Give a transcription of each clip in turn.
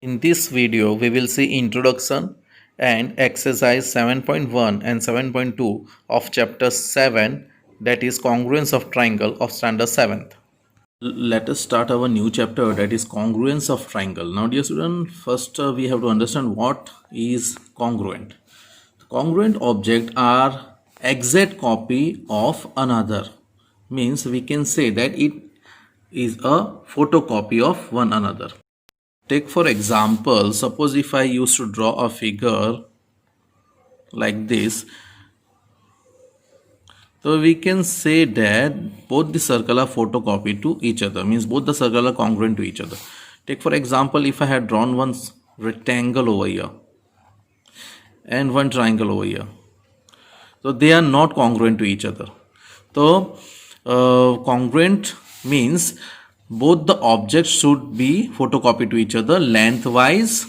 In this video, we will see introduction and exercise 7.1 and 7.2 of chapter 7, that is congruence of triangle of standard 7th. Let us start our new chapter, that is congruence of triangle. Now dear student, first we have to understand what is congruent. Congruent objects are exact copy of another. Means we can say that it is a photocopy of one another. Take for example, suppose if I used to draw a figure like this, so we can say that both the circle are photocopied to each other, means both the circle are congruent to each other. Take for example, if I had drawn one rectangle over here and one triangle over here, so they are not congruent to each other. So congruent means both the objects should be photocopied to each other lengthwise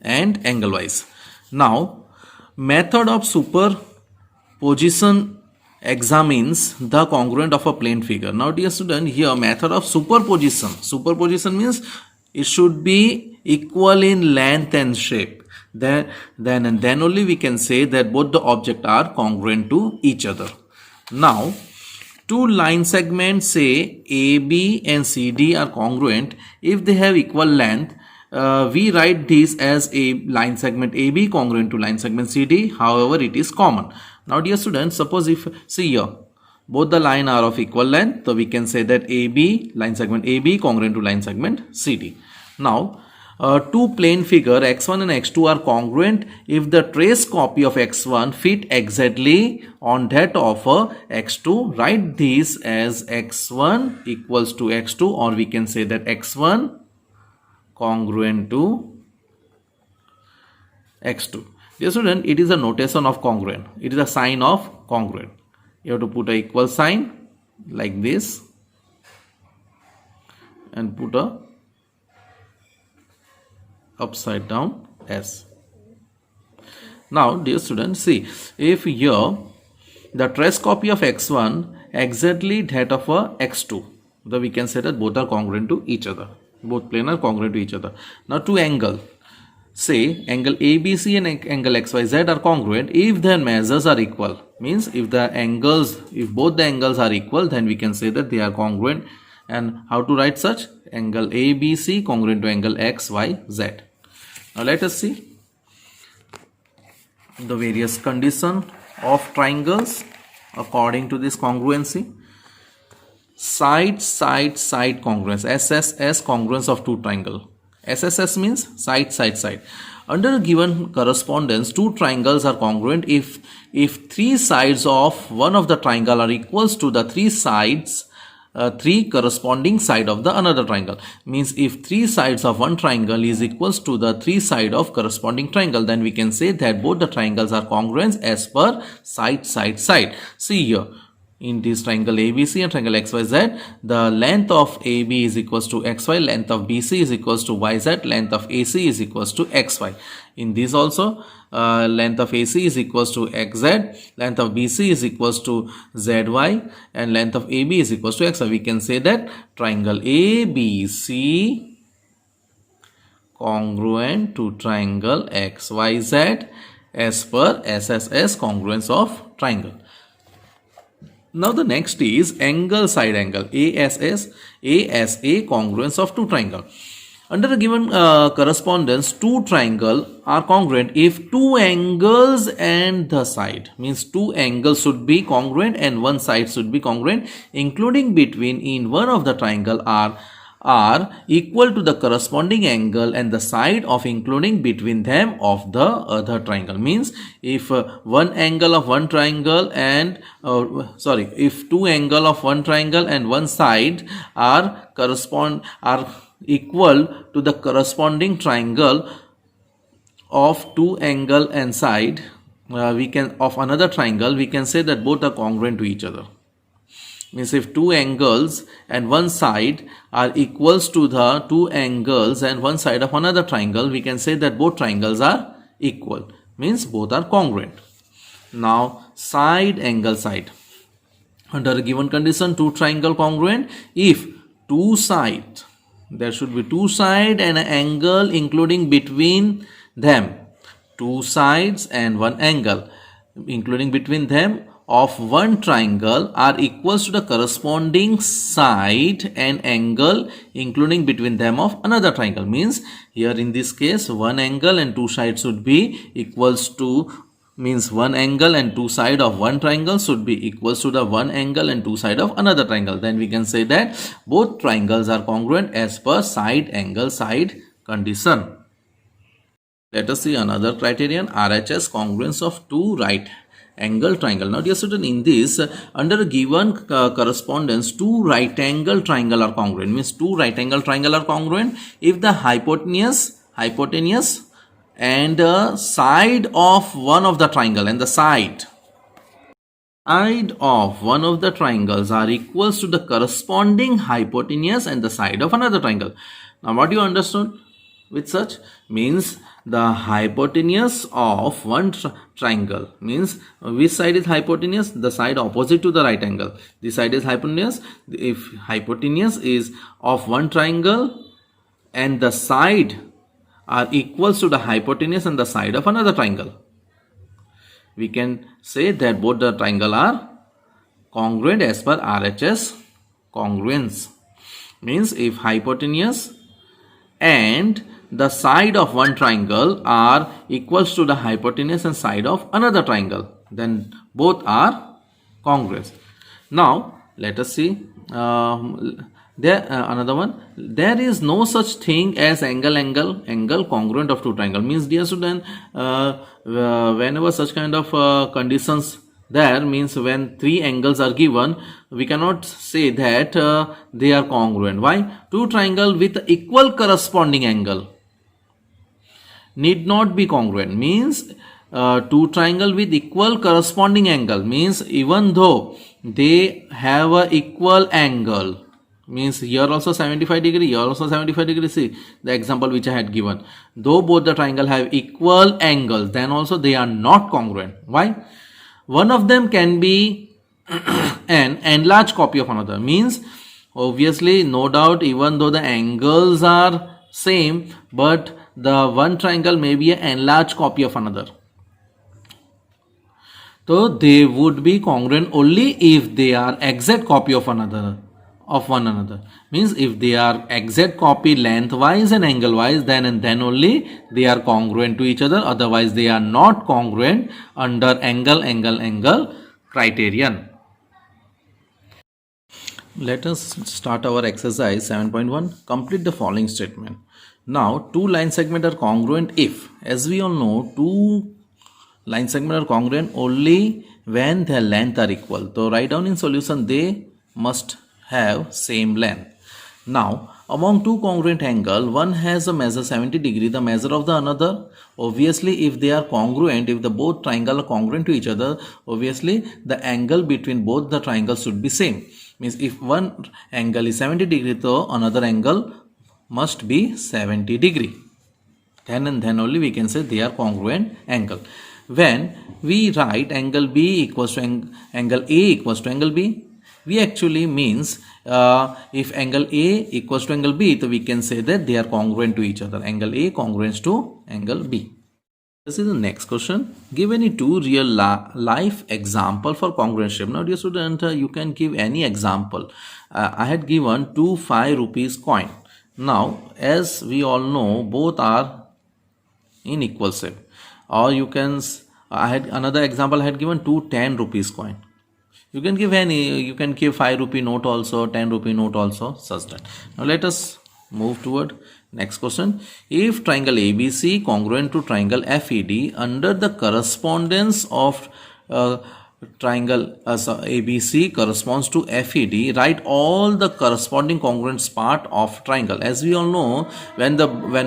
and angle wise. Now method of superposition examines the congruent of a plane figure. Now dear student, here method of superposition means it should be equal in length and shape. Then only we can say that both the objects are congruent to each other. Now two line segments say AB and CD are congruent if they have equal length. We write this as a line segment AB congruent to line segment CD, however it is common. Now dear students, suppose if see here both the line are of equal length, so we can say that AB, line segment AB congruent to line segment CD. Now two plane figure x1 and x2 are congruent if the trace copy of x1 fit exactly on that of x2. Write this as x1 equals to x2, or we can say that x1 congruent to x2. Dear student, it is a notation of congruent. It is a sign of congruent. You have to put a equal sign like this and put a upside down S. Now dear students, see if here the trace copy of x1 exactly that of x2, then we can say that both are congruent to each other. Both plane are congruent to each other. Now two angle, say angle ABC and angle XYZ are congruent if their measures are equal. Means if both the angles are equal, then we can say that they are congruent. And how to write such? Angle ABC congruent to angle XYZ. Now let us see the various conditions of triangles according to this congruency. Side congruence, SSS congruence of two triangles. SSS means side. Under a given correspondence, two triangles are congruent if three sides of one of the triangle are equals to the three corresponding side of the another triangle. Means if three sides of one triangle is equals to the three side of corresponding triangle, then we can say that both the triangles are congruent as per side. See here, in this triangle ABC and triangle XYZ, the length of AB is equals to XY, length of BC is equals to YZ, length of AC is equals to XY. In this also, length of AC is equals to XZ, length of BC is equals to ZY, and length of AB is equals to XY. We can say that triangle ABC congruent to triangle XYZ as per SSS congruence of triangle. Now the next is angle side angle, ASA congruence of two triangle. Under a given correspondence, two triangle are congruent if two angles and the side, means two angles should be congruent and one side should be congruent, including between in one of the triangle are equal to the corresponding angle and the side of including between them of the other triangle. Means if one angle of one triangle and if two angle of one triangle and one side are equal to the corresponding triangle of two angle and side of another triangle, we can say that both are congruent to each other. Means if two angles and one side are equals to the two angles and one side of another triangle, we can say that both triangles are equal. Means both are congruent. Now side angle side. Under a given condition, two triangle congruent if two sides there should be two sides and an angle including between them. Two sides and one angle including between them of one triangle are equals to the corresponding side and angle including between them of another triangle. Means here in this case one angle and two sides should be equals to, means one angle and two side of one triangle should be equals to the one angle and two side of another triangle. Then we can say that both triangles are congruent as per side angle side condition. Let us see another criterion, RHS, congruence of two right angle triangle. Now dear student, in this under a given correspondence, two right angle triangle are congruent. Means two right angle triangle are congruent if the hypotenuse and the side of one of the triangle and the side of one of the triangles are equals to the corresponding hypotenuse and the side of another triangle. Now what you understood with such? Means the hypotenuse of one triangle, means which side is hypotenuse? The side opposite to the right angle. This side is hypotenuse. If hypotenuse is of one triangle and the side are equals to the hypotenuse and the side of another triangle, we can say that both the triangle are congruent as per RHS congruence. Means if hypotenuse and the side of one triangle are equals to the hypotenuse and side of another triangle, then both are congruous. Now let us see another one. There is no such thing as angle congruent of two triangle. Means dear student, whenever such kind of conditions there, means when three angles are given, we cannot say that they are congruent. Why? Two triangle with equal corresponding angle need not be congruent. Means two triangle with equal corresponding angle, means even though they have a equal angle, means here also 75 degree, here also 75 degree. See the example which I had given. Though both the triangle have equal angles, then also they are not congruent. Why? One of them can be an enlarged copy of another. Means obviously, no doubt, even though the angles are same, but the one triangle may be an enlarged copy of another. So they would be congruent only if they are exact copy of one another. Means if they are exact copy lengthwise and angle wise, then and then only they are congruent to each other. Otherwise they are not congruent under angle criterion. Let us start our exercise 7.1. Complete the following statement. Now two line segments are congruent if, as we all know, two line segments are congruent only when their length are equal. So write down in solution, they must have same length. Now among two congruent angle, one has a measure 70 degree, the measure of the another. Obviously if they are congruent, if the both triangle are congruent to each other, obviously the angle between both the triangles should be same. Means if one angle is 70 degree, so another angle must be 70 degree. Then and then only we can say they are congruent angle. When we write angle B equals to angle A equals to angle B, we actually means if angle A equals to angle B, so we can say that they are congruent to each other. Angle A congruent to angle B. This is the next question. Give any two real life example for congruent shape. Now dear student, you can give any example. I had given two 5 rupees coin. Now as we all know, both are in equal shape. Or you can, I had another example, I had given two 10 rupees coin. You can give any, you can give 5 rupee note also, 10 rupee note also, such that. Now let us move toward next question. If triangle ABC congruent to triangle FED, under the correspondence of triangle ABC corresponds to FED, write all the corresponding congruent part of triangle. As we all know, when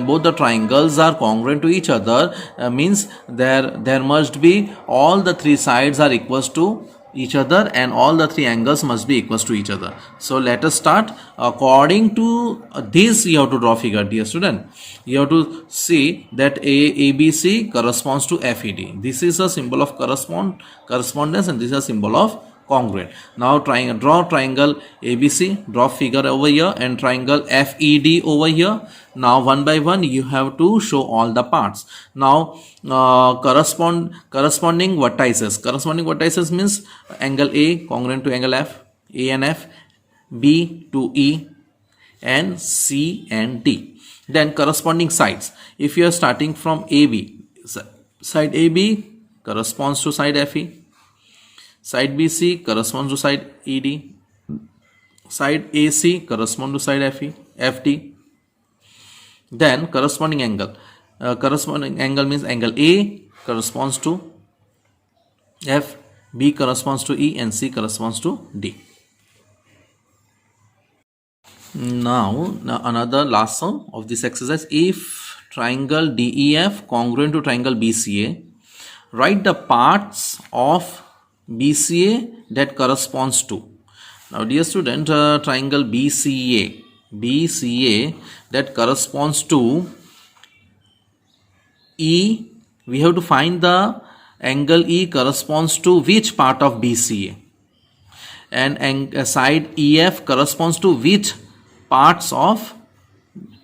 both the triangles are congruent to each other, means there must be all the three sides are equals to each other and all the three angles must be equals to each other. So let us start. According to this, you have to draw figure, dear student. You have to see that ABC corresponds to FED. This is a symbol of correspondence and this is a symbol of congruent. Now draw triangle ABC, draw figure over here, and triangle FED over here. Now one by one you have to show all the parts. Now corresponding vertices means angle A congruent to angle F, A and F, B to E, and C and D. Then corresponding sides, if you are starting from AB, side AB corresponds to side FE, side BC corresponds to side ED, side AC corresponds to side FD. Then corresponding angle means angle A corresponds to F, B corresponds to E, and C corresponds to D. Now another last sum of this exercise. If triangle DEF congruent to triangle BCA, write the parts of BCA that corresponds to. Now dear student, triangle BCA that corresponds to E, we have to find the angle E corresponds to which part of BCA, and side EF corresponds to which parts of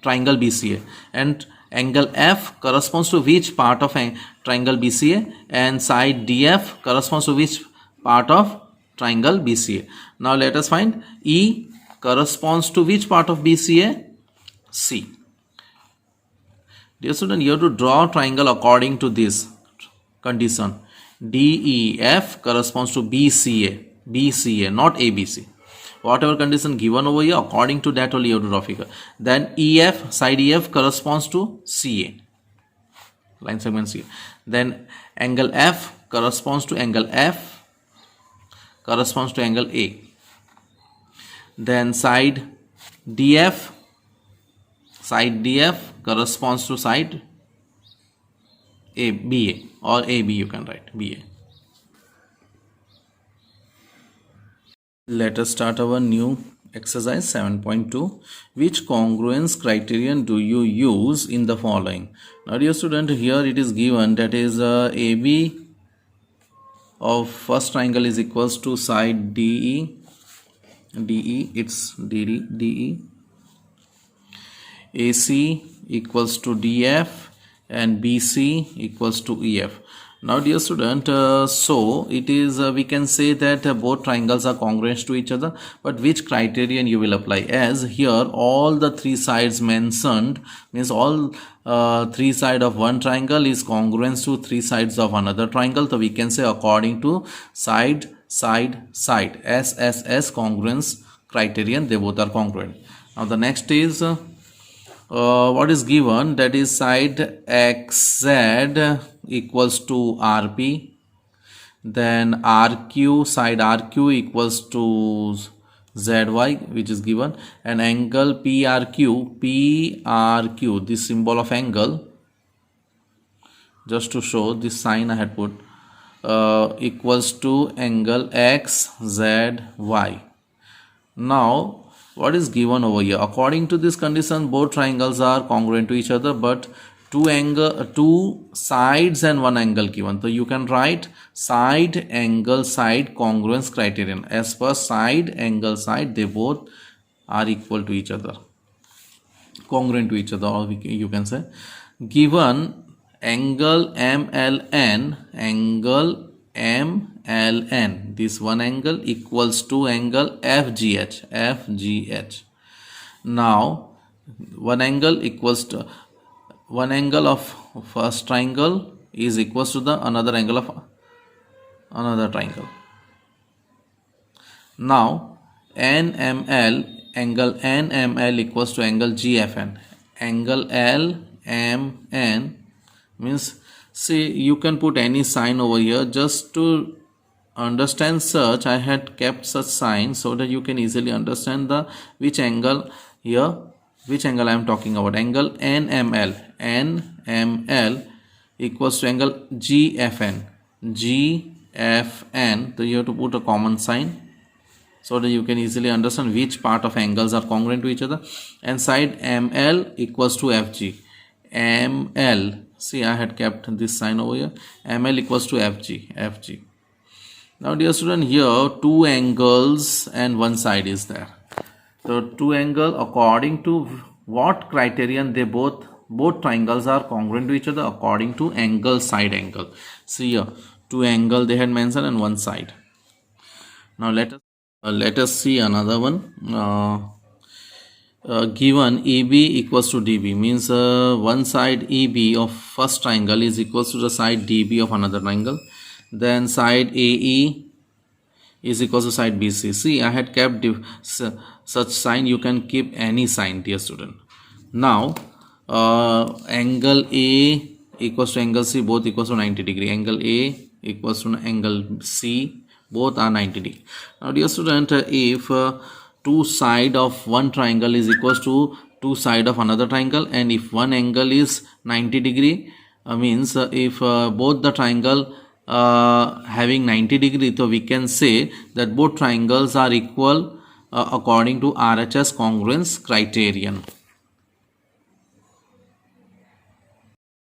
triangle BCA, and angle F corresponds to which part of triangle BCA, and side DF corresponds to which part of triangle BCA. Now let us find E corresponds to which part of BCA? C. Dear student, you have to draw triangle according to this condition. DEF corresponds to BCA, not ABC. Whatever condition given over here, according to that only you have to draw figure. Then EF, side EF corresponds to CA, line segment CA. Then angle F corresponds to angle F, corresponds to angle A. Then side DF corresponds to side BA, or AB you can write BA. Let us start our new exercise 7.2. Which congruence criterion do you use in the following? Now dear student, here it is given that is AB of first triangle is equals to side DE, it's DE, AC equals to DF, and BC equals to EF. Now dear student, so it is we can say that both triangles are congruent to each other, but which criterion you will apply? As here all the three sides mentioned means all three sides of one triangle is congruent to three sides of another triangle, so we can say according to side SSS congruence criterion, they both are congruent. Now the next is what is given, that is side XZ equals to RP, then RQ, side RQ equals to ZY, which is given, and angle PRQ, this symbol of angle, just to show this sign I had put, equals to angle XZY. Now what is given over here? According to this condition, both triangles are congruent to each other, but two sides and one angle given. So you can write side angle side congruence criterion. As per side angle side, they both are equal to each other, congruent to each other, or you can say given angle MLN, this one angle equals to angle FGH. Now one angle equals to one angle of first triangle is equals to the another angle of another triangle. Now angle NML equals to angle GFN. Angle LMN means, see, you can put any sign over here. Just to understand such, I had kept such sign so that you can easily understand the which angle here, which angle I am talking about. Angle NML equals to angle GFN. So you have to put a common sign so that you can easily understand which part of angles are congruent to each other. And side ML equals to FG. ML, see, I had kept this sign over here. ML equals to FG. Now dear student, here two angles and one side is there. So two angle, according to what criterion they both triangles are congruent to each other? According to angle, side angle. See here, two angle they had mentioned and one side. Now let us see another one. Given EB equals to DB, means one side EB of first triangle is equals to the side DB of another triangle. Then side AE is equals to side BC. See, I had kept such sign. You can keep any sign, dear student. Now angle A equals to angle C, both equals to 90 degree. Angle A equals to angle C, both are 90 degree. Now dear student, if two side of one triangle is equals to two side of another triangle, and if one angle is 90 degree, means if both the triangle having 90 degree, so we can say that both triangles are equal according to RHS congruence criterion.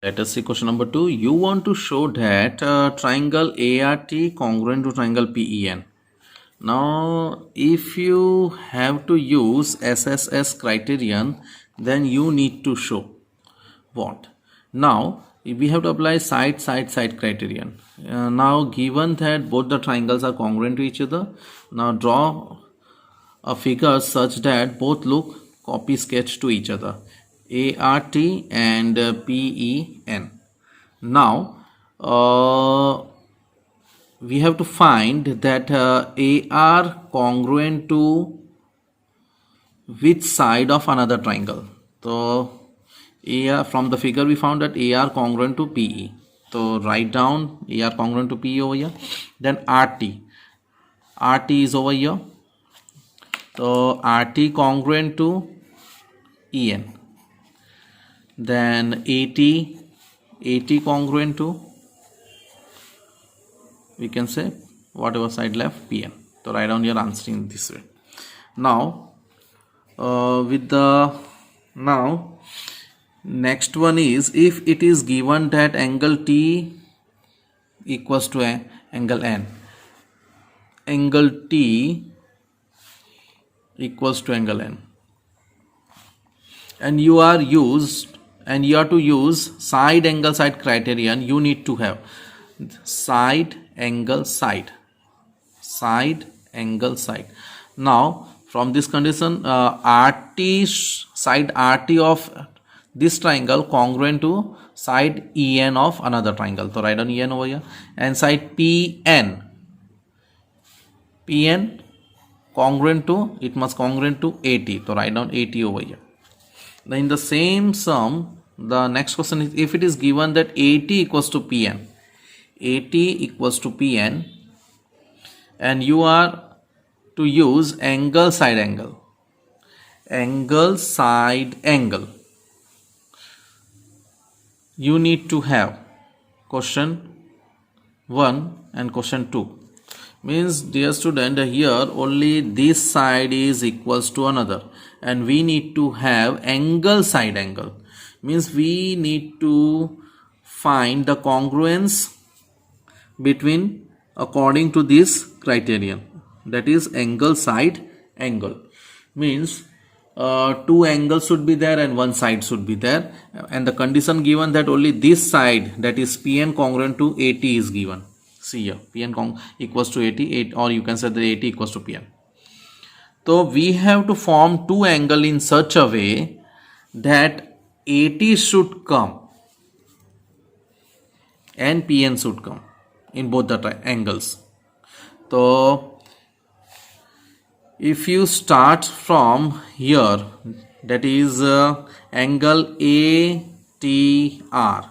Let us see question number 2. You want to show that triangle ART congruent to triangle PEN. Now if you have to use SSS criterion, then you need to show what? Now we have to apply side criterion. Now given that both the triangles are congruent to each other, now draw a figure such that both look copy sketch to each other, ART and PEN. Now we have to find that AR congruent to which side of another triangle. So AR, from the figure we found that AR congruent to PE. So write down AR congruent to PE over here. Then RT is over here. So RT congruent to EN. Then AT congruent to, we can say whatever side left, PN. So write down your answer in this way. Now next one is, if it is given that angle T equals to angle N, angle T equals to angle N, and you are to use side angle side criterion, you need to have side angle side. Now from this condition, side RT of this triangle congruent to side EN of another triangle. So write down EN over here. And side PN congruent to, it must congruent to AT. So write down AT over here. Now in the same sum, the next question is, if it is given that AT equals to PN, and you are to use angle side angle, you need to have question 1 and question 2. Means dear student, here only this side is equals to another, and we need to have angle side angle. Means we need to find the congruence between according to this criterion, that is angle side angle. Means two angles should be there and one side should be there, and the condition given that only this side, that is PN congruent to AT, is given. See here, PN equals to AT, or you can say that AT equals to PN. So we have to form two angle in such a way that AT should come and PN should come in both the angles. So if you start from here, that is angle ATR,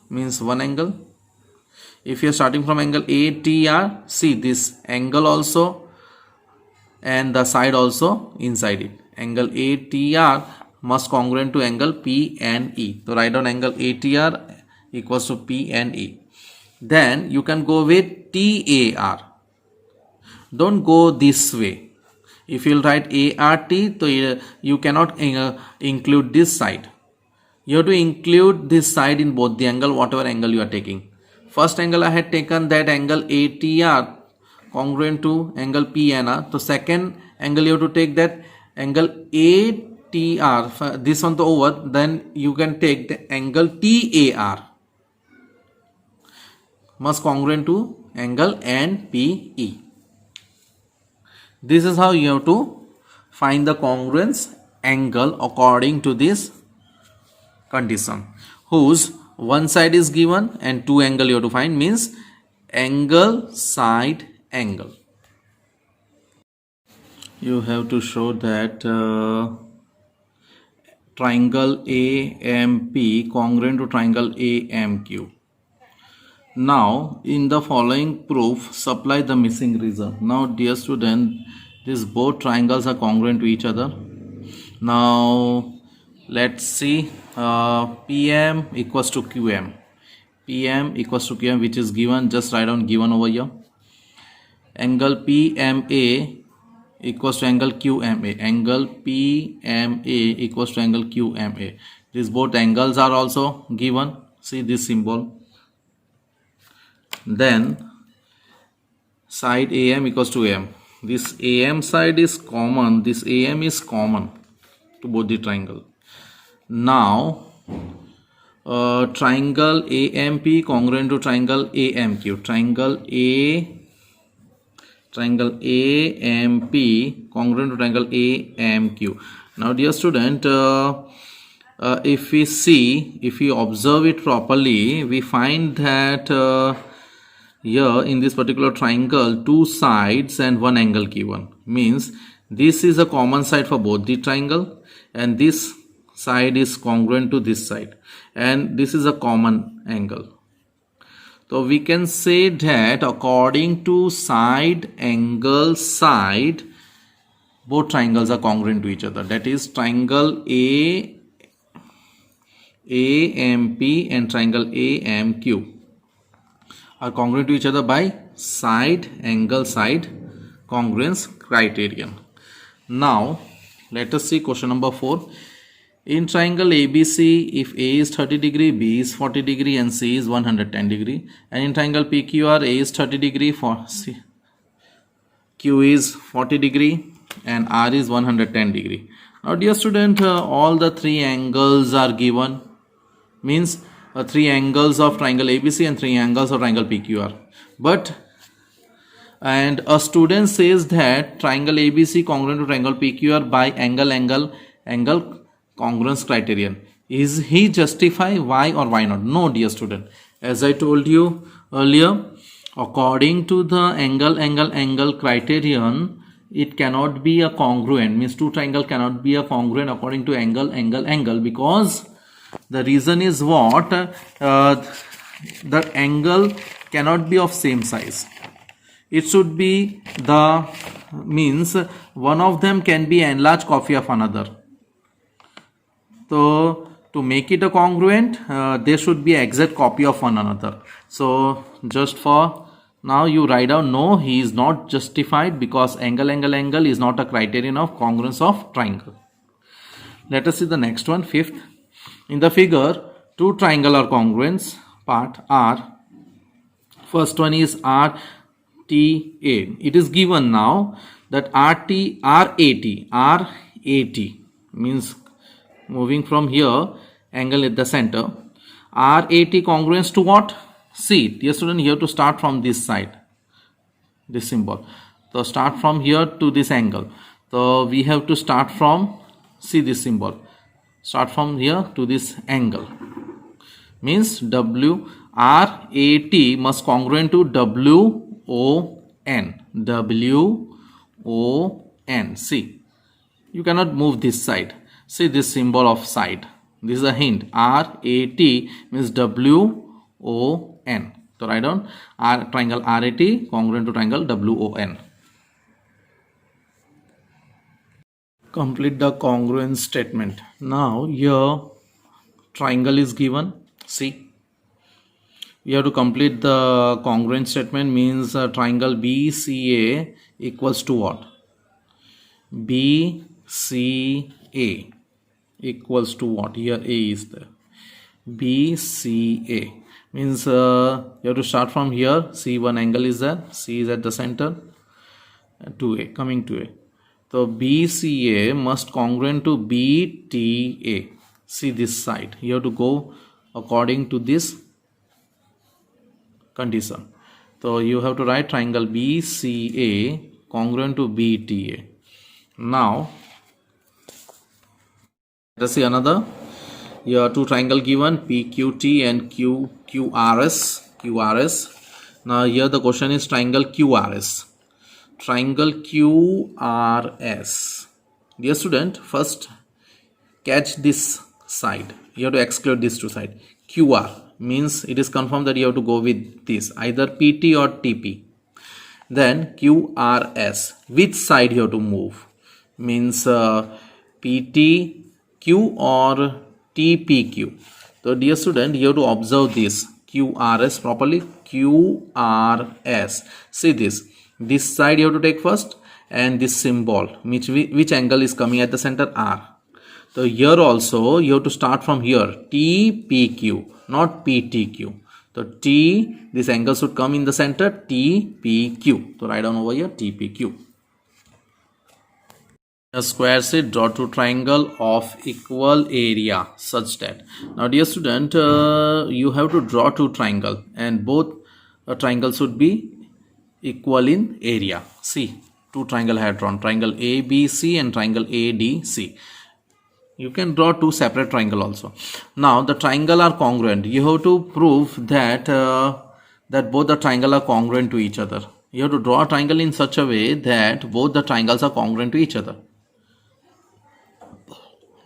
means one angle. If you are starting from angle ATR, see this angle also and the side also inside it. Angle ATR must congruent to angle PNE. So write down angle ATR equals to PNE. Then you can go with TAR. Don't go this way. If you will write ART, so you cannot include this side. You have to include this side in both the angle, whatever angle you are taking. first angle I had taken that angle ATR congruent to angle PNR. So second angle you have to take that angle ATR, this one to over, then you can take the angle TAR must congruent to angle NPE. This is how you have to find the congruence angle according to this condition, whose one side is given and two angle you have to find, means angle side angle. You have to show that triangle AMP congruent to triangle AMQ. Now in the following proof supply the missing reason. Now dear student, these both triangles are congruent to each other. Now let's see, PM equals to QM. PM equals to QM, which is given, just write down given over here. Angle PMA equals to angle QMA. Angle PMA equals to angle QMA. These both angles are also given. See this symbol. Then side AM equals to AM. This AM side is common. This AM is common to both the triangle. Now triangle AMP congruent to triangle AMQ. Triangle AMP congruent to triangle AMQ. Now dear student, if we observe it properly, we find that here in this particular triangle, two sides and one angle given, means this is a common side for both the triangle and this side is congruent to this side and this is a common angle. So we can say that according to side angle side, both triangles are congruent to each other. That is triangle AMP and triangle AMQ are congruent to each other by side angle side congruence criterion. Now let us see question number 4. In triangle ABC, if A is 30 degree, B is 40 degree and C is 110 degree, and in triangle PQR, A is 30 degree, for C, Q is 40 degree and R is 110 degree. Now dear student, all the three angles are given, means three angles of triangle ABC and three angles of triangle PQR. And a student says that triangle ABC congruent to triangle PQR by angle congruence criterion. Is he justify? Why or why not? No dear student, as I told you earlier, according to the angle criterion, it cannot be a congruent, means two triangle cannot be a congruent according to angle, because the reason is what? The angle cannot be of same size. It should be the, means one of them can be an enlarged copy of another. So to make it a congruent, there should be an exact copy of one another. So just for now you write down, no, he is not justified because angle is not a criterion of congruence of triangle. Let us see the next one, 5th. In the figure, two triangular congruence part are, first one is RTA. It is given now that RAT means moving from here, angle at the center. RAT congruence to what? See, dear student, here to start from this side, this symbol. So start from here to this angle. So we have to start from, see this symbol. Start from here to this angle. Means RAT must congruent to WON. See, you cannot move this side. See this symbol of side. This is a hint. RAT means WON. So write down triangle RAT congruent to triangle WON. Complete the congruence statement. Now here triangle is given. See, you have to complete the congruence statement, means triangle BCA equals to what? BCA equals to what? Here A is there. BCA Means you have to start from here. See, one angle is there. C is at the center. 2A, coming to A. So BCA must congruent to BTA. See this side. You have to go according to this condition. So you have to write triangle BCA congruent to BTA. Now let us see another. Here are two triangle given, PQT and QRS. Now here the question is triangle QRS. Triangle QRS. Dear student, first catch this side. You have to exclude these two sides. QR means it is confirmed that you have to go with this, either PT or TP. Then QRS, which side you have to move? Means PTQ or TPQ. So dear student, you have to observe this QRS properly. QRS. See this. This side you have to take first, and this symbol, which angle is coming at the center, R. So here also you have to start from here, TPQ, not PTQ. So T, this angle should come in the center, TPQ. So write down over here, TPQ. A square sheet, draw two triangle of equal area such that. Now dear student, you have to draw two triangle, and both triangles should be equal in area. See, two triangle I have drawn, triangle ABC and triangle ADC. You can draw two separate triangle also. Now the triangle are congruent. You have to prove that that both the triangle are congruent to each other. You have to draw a triangle in such a way that both the triangles are congruent to each other.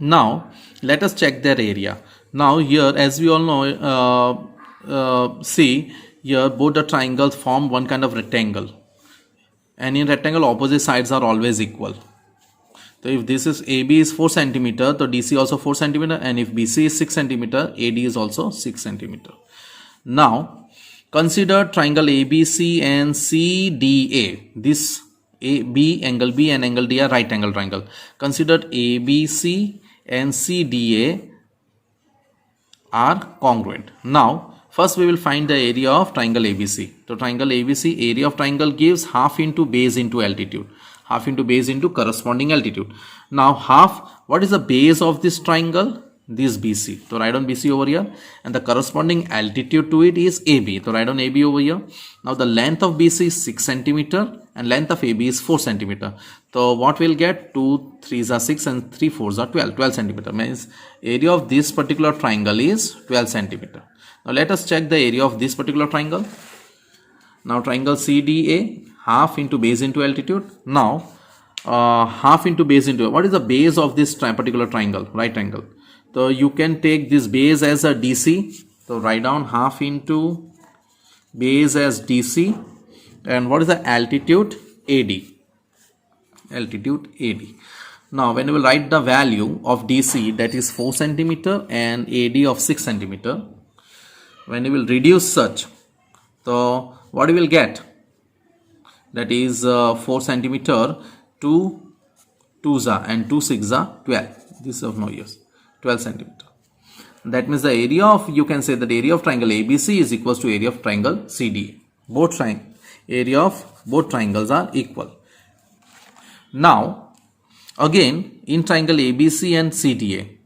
Now let us check their area. Now here, as we all know, see here both the triangles form one kind of rectangle, and in rectangle opposite sides are always equal. So if this is AB is 4 cm, so DC also 4 cm, and if BC is 6 cm, AD is also 6 cm. Now consider triangle ABC and CDA. This AB, angle B and angle D are right angle triangle. Consider ABC and CDA are congruent. Now first we will find the area of triangle ABC. So triangle ABC, area of triangle gives half into base into altitude. Half into base into corresponding altitude. Now half, what is the base of this triangle? This BC. So write down BC over here, and the corresponding altitude to it is AB. So write down AB over here. Now the length of BC is 6 cm and length of AB is 4 cm. So what we'll get? 2 3s are 6 and 3 4s are 12. 12 cm means area of this particular triangle is 12 cm. Now let us check the area of this particular triangle. Now triangle CDA, half into base into altitude. Now half into base into, what is the base of this particular triangle? Right angle. So you can take this base as a DC. So write down half into base as DC. And what is the altitude? AD. Altitude AD. Now when you will write the value of DC, that is 4 cm and AD of 6 cm, when you will reduce such, so what you will get? That is 4 cm, 2 2s are and 2 6s are 12. This is of no use. 12 cm. That means the area of, you can say that area of triangle ABC is equals to area of triangle CDA. Both area of both triangles are equal. Now again in triangle ABC and CDA,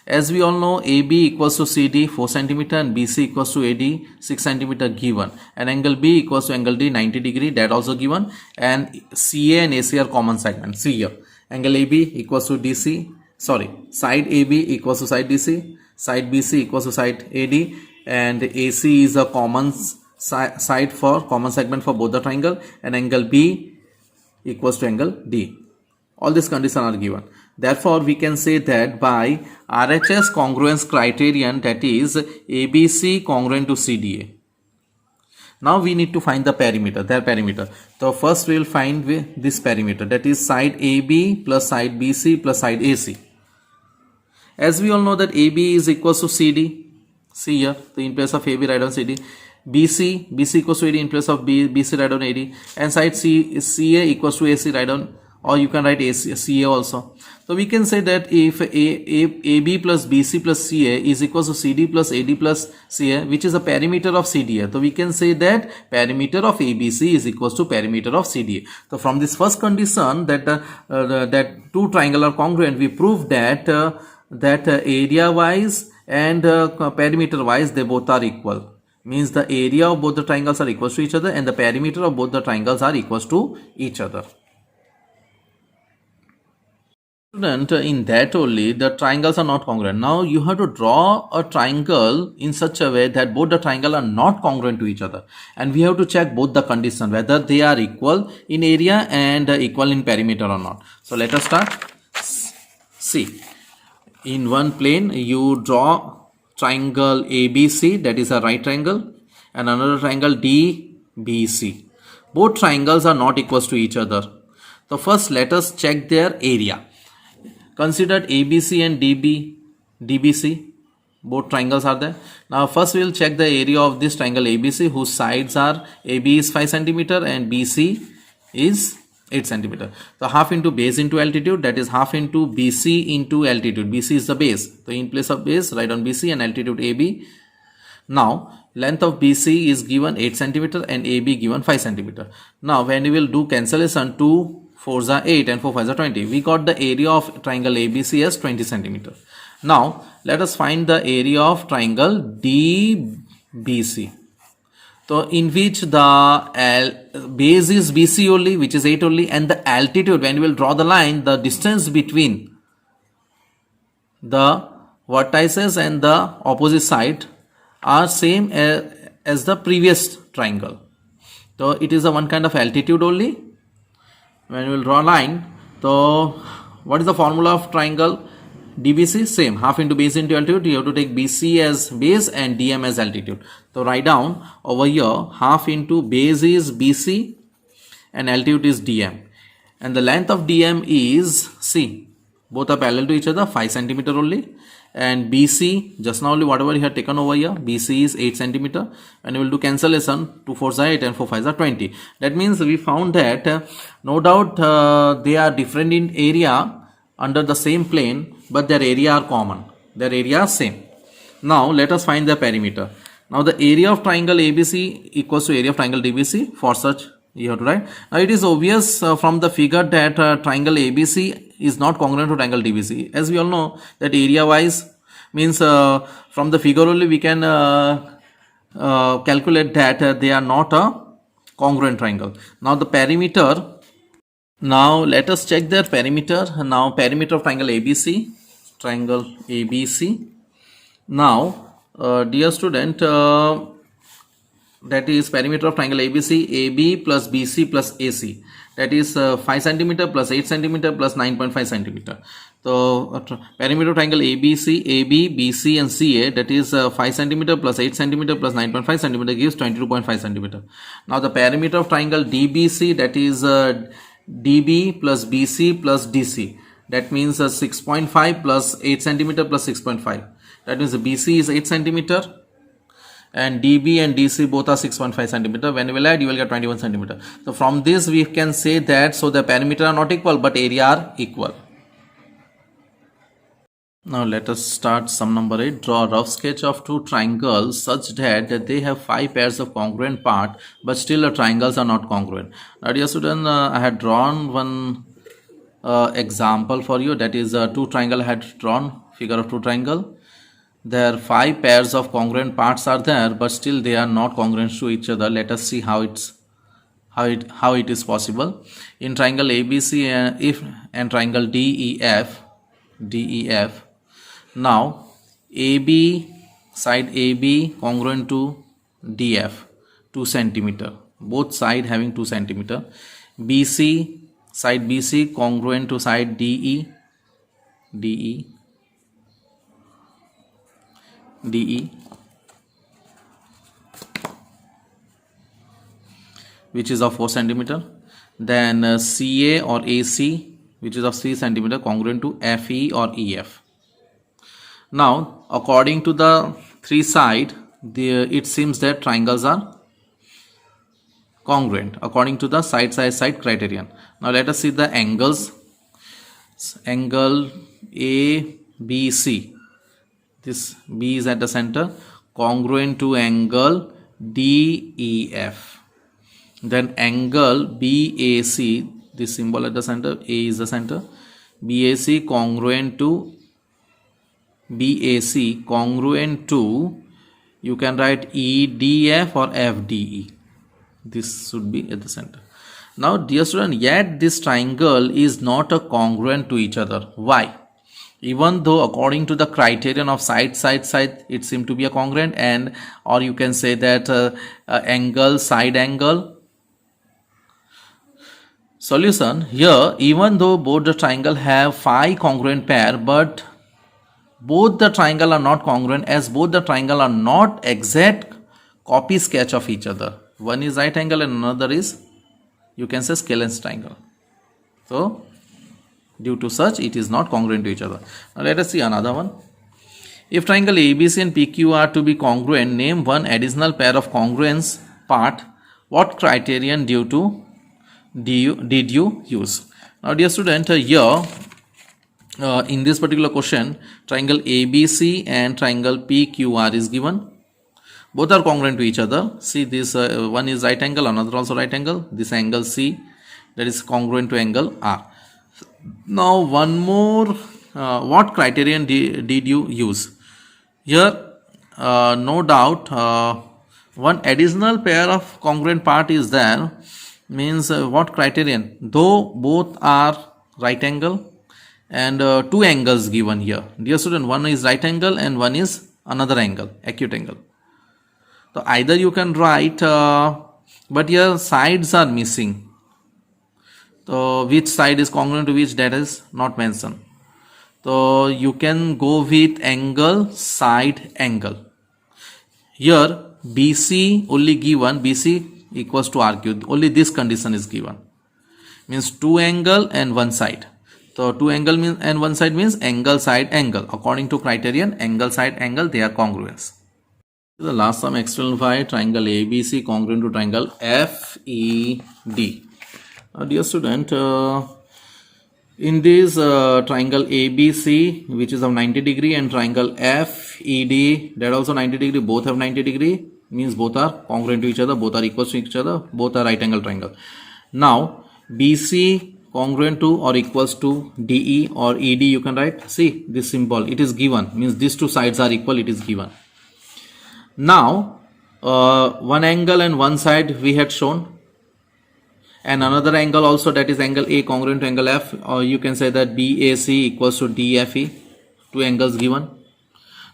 as we all know, AB equals to CD 4 cm and BC equals to AD 6 cm given, and angle B equals to angle D 90 degree, that also given, and CA and AC are common segments. See here, angle AB equals to DC, sorry, side AB equals to side DC, side BC equals to side AD, and AC is a common side for common segment for both the triangle, and angle B equals to angle D. All these conditions are given. Therefore, we can say that by RHS congruence criterion, that is ABC congruent to CDA. Now we need to find the perimeter, their perimeter. So first we will find this perimeter, that is side AB plus side BC plus side AC. As we all know that AB is equals to CD. See here, so in place of AB write down CD. BC equals to AD, in place of BC write down AD, and side CA equals to AC, write down or you can write CA also. So we can say that if AB plus BC plus CA is equals to CD plus AD plus CA, which is a perimeter of CDA. So we can say that perimeter of ABC is equals to perimeter of CDA. So from this first condition that that two triangles are congruent, we prove that area wise and perimeter wise they both are equal. Means the area of both the triangles are equals to each other and the perimeter of both the triangles are equals to each other. Student, in that only the triangles are not congruent. Now you have to draw a triangle in such a way that both the triangles are not congruent to each other, and we have to check both the conditions whether they are equal in area and equal in perimeter or not. So let us start. See, in one plane you draw triangle ABC, that is a right triangle, and another triangle DBC. Both triangles are not equals to each other. So first let us check their area. Consider ABC and DBC, both triangles are there. Now first we will check the area of this triangle ABC, whose sides are AB is 5 centimeter and BC is 8 centimeter. So half into base into altitude, that is half into BC into altitude. BC is the base, so in place of base write on BC and altitude AB. Now length of BC is given 8 centimeter and AB given 5 centimeter. Now when we will do cancellation, 2 4s are 8 and 4 5s are 20. We got the area of triangle ABC as 20 centimeter. Now let us find the area of triangle DBC. So in which the base is BC only, which is 8 only, and the altitude, when we will draw the line, the distance between the vertices and the opposite side are same as the previous triangle. So it is a one kind of altitude only. When we will draw a line, so what is the formula of triangle DBC? Same, half into base into altitude. You have to take BC as base and DM as altitude. So write down over here, half into base is BC and altitude is DM, and the length of DM is, see, both are parallel to each other, 5 centimeter only, and BC, just now only whatever you have taken over here, BC is 8 centimeter, and we will do cancellation, 2 4s are 8 and 4 5s are 20. That means we found that no doubt they are different in area under the same plane, but their area are common, their area are same. Now let us find the perimeter. Now the area of triangle ABC equals to area of triangle DBC. For such you have to write. Now it is obvious from the figure that triangle ABC is not congruent to triangle DBC. As we all know that area wise means from the figure only we can calculate that they are not a congruent triangle. Now the perimeter. Now let us check their perimeter. Now perimeter of triangle ABC. Now dear student, that is perimeter of triangle ABC, AB plus BC plus AC, that is 5 centimeter plus 8 centimeter plus 9.5 centimeter. So perimeter of triangle ABC, AB, BC and CA, that is 5 centimeter plus 8 centimeter plus 9.5 centimeter gives 22.5 centimeter. Now the perimeter of triangle DBC, that is DB plus BC plus DC, that means 6.5 plus 8 centimeter plus 6.5. That means the BC is 8 centimeter and DB and DC both are 6.5 centimeter. When you will add, you will get 21 centimeter. So from this we can say that, so the perimeter are not equal but area are equal. Now let us start sum number 8. Draw a rough sketch of two triangles such that they have 5 pairs of congruent parts, but still the triangles are not congruent. Now dear student, I had drawn one example for you, that is two triangle. I had drawn figure of two triangle. There 5 pairs of congruent parts are there, but still they are not congruent to each other. Let us see how it is possible. In triangle ABC and triangle DEF. Now AB, side AB congruent to DF, 2 centimeter, both side having 2 centimeter. BC, side BC congruent to side DE, which is of 4 centimeter. Then CA or AC, which is of 3 centimeter congruent to FE or EF. Now according to the 3 side, it seems that triangles are congruent according to the side criterion. Now let us see the angles. Angle ABC, this B is at the center, congruent to angle DEF. Then angle BAC, this symbol at the center, A is the center, BAC congruent to you can write EDF or FDE. This should be at the center. Now dear student, yet this triangle is not a congruent to each other. Why? Even though according to the criterion of side, it seems to be a congruent, and or you can say that angle, side angle. Solution, here even though both the triangle have 5 congruent pair, but both the triangle are not congruent, as both the triangle are not exact copy sketch of each other. One is right angle and another is, you can say, scalene triangle. So due to such, it is not congruent to each other. Now let us see another one. If triangle ABC and PQ are to be congruent, name one additional pair of congruence part. What criterion did you use? Now dear student, here in this particular question, triangle ABC and triangle PQR is given. Both are congruent to each other. See, this one is right angle, another also right angle. This angle C, that is congruent to angle R. Now one more, what criterion did you use? Here no doubt one additional pair of congruent part is there. Means what criterion? Though both are right angle and 2 angles given here. Dear student, one is right angle and one is another angle, acute angle. So either you can write, but here sides are missing. So which side is congruent to which, that is not mentioned. So you can go with angle, side, angle. Here BC only given, BC equals to RQ, only this condition is given. Means 2 angle and 1 side. So 2 angle means and 1 side means angle, side, angle. According to criterion, angle, side, angle, they are congruence. The last sum, external triangle ABC congruent to triangle FED. Dear student, in this triangle ABC, which is of 90 degree, and triangle FED, that also 90 degree, both have 90 degree, means both are congruent to each other, both are equal to each other, both are right angle triangle. Now BC congruent to or equals to DE or ED, you can write. See this symbol, it is given, means these 2 sides are equal, it is given. Now one angle and 1 side we had shown, and another angle also, that is angle A congruent to angle F, or you can say that BAC equals to DFE, 2 angles given.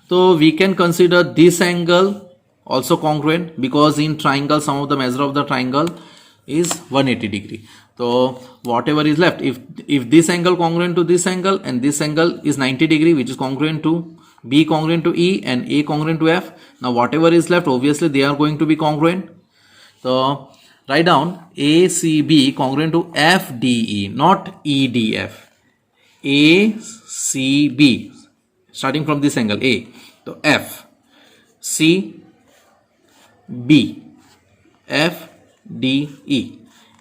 So we can consider this angle also congruent, because in triangle sum of the measure of the triangle is 180 degree. So whatever is left, if this angle congruent to this angle and this angle is 90 degree, which is congruent to B congruent to E and A congruent to F, now whatever is left, obviously they are going to be congruent. So write down ACB congruent to FDE, not EDF. ACB, starting from this angle A, so F, C, B, F, D, E.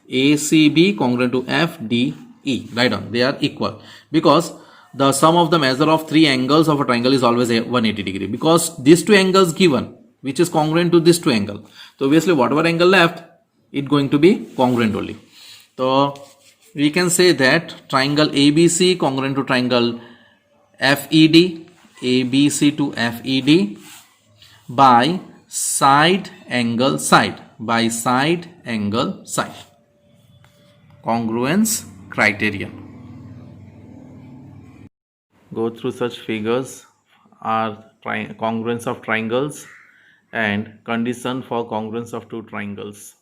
ACB congruent to FDE. Write down, they are equal, because the sum of the measure of 3 angles of a triangle is always 180 degree, because these 2 angles given, which is congruent to this 2 angle. So obviously whatever angle left, it going to be congruent only. So we can say that triangle ABC congruent to triangle FED, ABC to FED, by side angle side, by side angle side. Congruence criterion. Go through such figures are congruence of triangles and condition for congruence of 2 triangles.